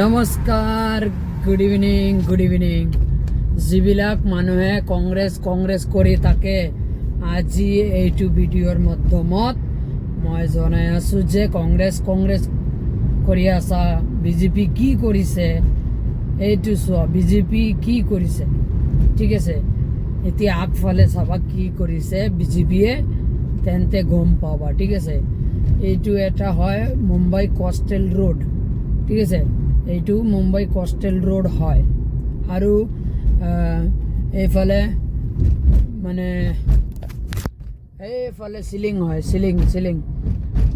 নমস্কাৰ, good evening. যিবিলাক মানুহে কংগ্ৰেছ কৰি থাকে, আজি এইটো ভিডিঅ'ৰ মাধ্যমত মই জনাই আছোঁ যে কংগ্ৰেছ কৰি আছা, বিজেপি কি কৰিছে এইটো চোৱা। বিজেপি কি কৰিছে, ঠিক আছে। এতিয়া আগফালে চাবা কি কৰিছে বিজেপিয়ে, তেন্তে গম পাবা, ঠিক আছে। এইটো এটা হয় মুম্বাই কোষ্টেল ৰোড, ঠিক আছে। এইটো মুম্বাই কোষ্টেল ৰোড হয় আৰু এইফালে মানে এইফালে চিলিং হয়, চিলিং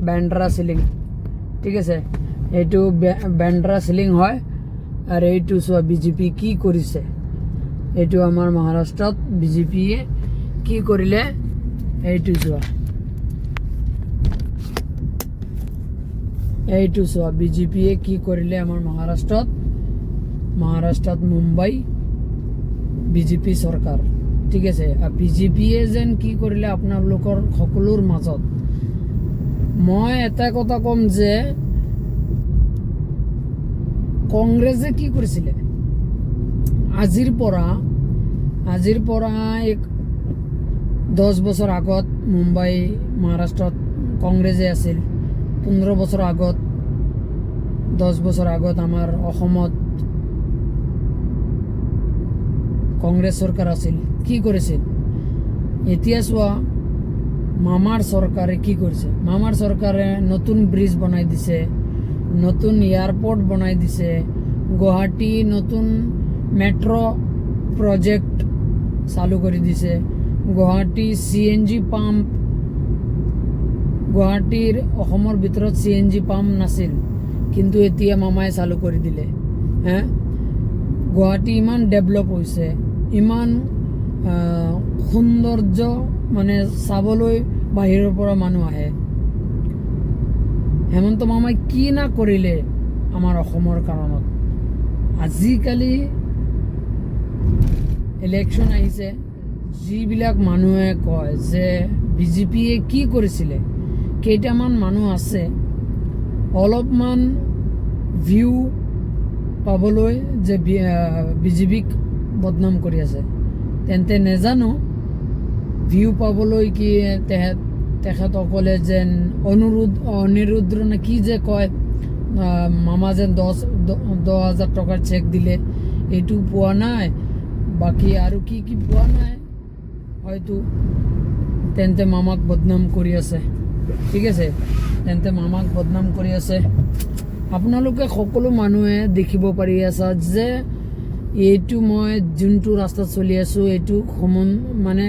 বেন্দ্ৰা চিলিং, ঠিক আছে। এইটো বেন্দ্ৰা চিলিং হয়। আৰু এইটো চোৱা বিজেপি কি কৰিছে। এইটো আমাৰ মহাৰাষ্ট্ৰত বিজেপিয়ে কি কৰিলে, এইটো চোৱা। এইটো চোৱা বিজেপিয়ে কি কৰিলে আমাৰ মহাৰাষ্ট্ৰত মুম্বাই বিজেপি চৰকাৰ, ঠিক আছে। বিজেপিয়ে যেন কি কৰিলে আপোনালোকৰ সকলোৰ মাজত মই এটা কথা ক'ম যে কংগ্ৰেছে কি কৰিছিলে আজিৰ পৰা 10 বছৰ আগত মুম্বাই মহাৰাষ্ট্ৰত কংগ্ৰেছে আছিল। 15 বছৰ আগত, 10 বছৰ আগত আমাৰ অসমত কংগ্ৰেছ চৰকাৰ আছিল। কি কৰিছিল এতিয়া চোৱা, মামাৰ চৰকাৰে কি কৰিছে। মামাৰ চৰকাৰে নতুন ব্ৰিজ বনাই দিছে, নতুন এয়াৰপোৰ্ট বনাই দিছে, গুৱাহাটী নতুন মেট্ৰ' প্ৰজেক্ট চালু কৰি দিছে, গুৱাহাটী CNG পাম্প। গুৱাহাটীৰ অসমৰ ভিতৰত CNG পাম্প নাছিল, কিন্তু এতিয়া মামাই চালু কৰি দিলে। গুৱাহাটী ইমান ডেভেলপ হৈছে, ইমান সৌন্দৰ্য, মানে চাবলৈ বাহিৰৰ পৰা মানুহ আহে। হেমন্ত মামাই কি না কৰিলে আমাৰ অসমৰ কাৰণত। আজিকালি ইলেকশ্যন আহিছে, যিবিলাক মানুহে কয় যে বিজেপিয়ে কি কৰিছিলে, কেইটামান মানুহ আছে অলপমান ভিউ পাবলৈ যে বিজেপিক বদনাম কৰি আছে, তেন্তে নেজানো ভিউ পাবলৈ কি তেখেতসকলে যেন অনিৰুদ্ধ নে কি যে কয়, মামা যেন 10,000 টকাৰ চেক দিলে, এইটো পোৱা নাই, বাকী আৰু কি পোৱা নাই হয়তো। তেন্তে মামাক বদনাম কৰি আছে, ঠিক আছে। তেন্তে মামাক বদনাম কৰি আছে। আপোনালোকে সকলো মানুহে দেখিব পাৰি আছা যে এইটো মই যোনটো ৰাস্তাত চলি আছোঁ, এইটো মানে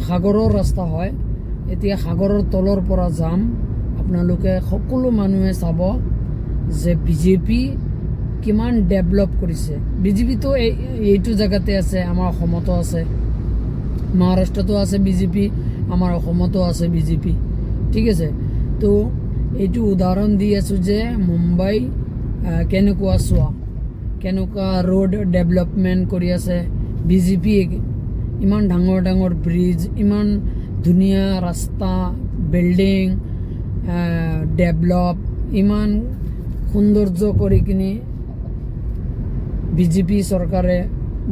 সাগৰৰ ৰাস্তা হয়। এতিয়া সাগৰৰ তলৰ পৰা যাম। আপোনালোকে সকলো মানুহে চাব যে বিজেপি কিমান ডেভেলপ কৰিছে। বিজেপিটো এইটো জেগাতে আছে, আমাৰ অসমতো আছে, মহাৰাষ্ট্ৰতো আছে বিজেপি, আমাৰ অসমতো আছে বিজেপি, ঠিক আছে। তো এইটো উদাহৰণ দি আছোঁ যে মুম্বাই কেনেকুৱা চোৱা, কেনেকুৱা ৰোড ডেভেলপমেণ্ট কৰি আছে বিজেপি। ইমান ডাঙৰ ব্ৰিজ, ইমান ধুনীয়া ৰাস্তা, বিল্ডিং ডেভেলপ, ইমান সৌন্দৰ্য কৰি কিনি বিজেপি চৰকাৰে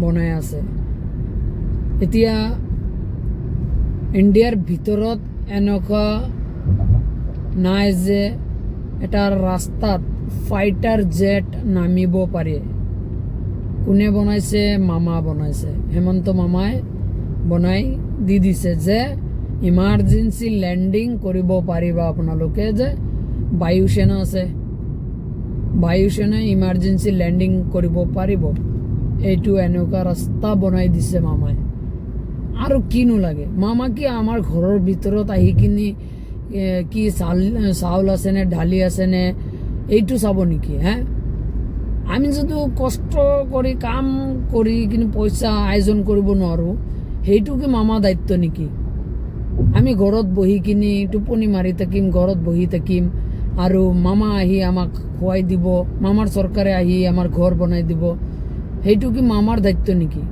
বনাই আছে। এতিয়া ইণ্ডিয়াৰ ভিতৰত এনেকুৱা নাই যে এটা ৰাস্তাত ফাইটাৰ জেট নামিব পাৰে। কোনে বনাইছে? মামা বনাইছে, হেমন্ত মামাই বনাই দি দিছে যে ইমাৰ্জেঞ্চি লেণ্ডিং কৰিব পাৰিবা আপোনালোকে, যে বায়ুসেনা আছে, বায়ুসেনাই ইমাৰ্জেঞ্চি লেণ্ডিং কৰিব পাৰিব। এইটো এনেকুৱা ৰাস্তা বনাই দিছে মামাই। আৰু কিনো লাগে? মামা কি আমাৰ ঘৰৰ ভিতৰত আহি কিনি কি চাউল আছেনে, দালি আছেনে, এইটো চাব নেকি? আমি যদি কষ্ট কৰি কাম কৰি কিনি পইচা আয়োজন কৰিব নোৱাৰোঁ, সেইটো কি মামা দায়িত্ব নেকি? আমি ঘৰত বহি কিনি টোপনি মাৰি থাকিম, ঘৰত বহি থাকিম, আৰু মামা আহি আমাক খুৱাই দিব, মামাৰ চৰকাৰে আহি আমাৰ ঘৰ বনাই দিব, সেইটো কি মামাৰ দায়িত্ব নেকি?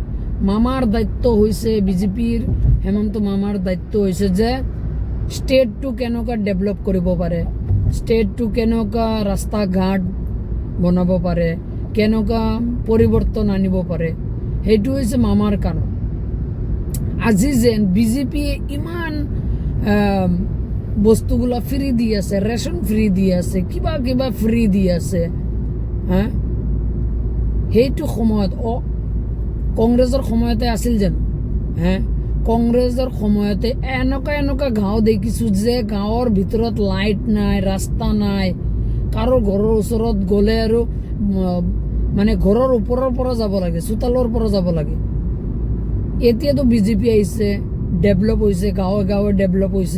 মামাৰ দায়িত্ব হৈছে, বিজেপিৰ হেমন্ত মামাৰ দায়িত্ব হৈছে যে ষ্টেটটো কেনেকুৱা ডেভেলপ কৰিব পাৰে, ষ্টেটটো কেনেকুৱা ৰাস্তা ঘাট বনাব পাৰে, কেনেকুৱা পৰিৱৰ্তন আনিব পাৰে, সেইটো হৈছে মামাৰ কাৰণ। আজি যেন বিজেপিয়ে ইমান বস্তুগুলা ফ্ৰী দি আছে, ৰেচন ফ্ৰী দি আছে, কিবা কিবা ফ্ৰী দি আছে, হা, সেইটো সময়ত কংগ্ৰেছৰ সময়তে আছিল জানো? হে, কংগ্ৰেছৰ সময়তে এনেকুৱা গাঁও দেখিছোঁ যে গাঁৱৰ ভিতৰত লাইট নাই, ৰাস্তা নাই, কাৰো ঘৰৰ ওচৰত গ'লে আৰু মানে ঘৰৰ ওপৰৰ পৰা যাব লাগে, চোতালৰ পৰা যাব লাগে। এতিয়াতো বিজেপি আহিছে, ডেভেলপ হৈছে, গাঁৱে গাঁৱে ডেভেলপ হৈছে।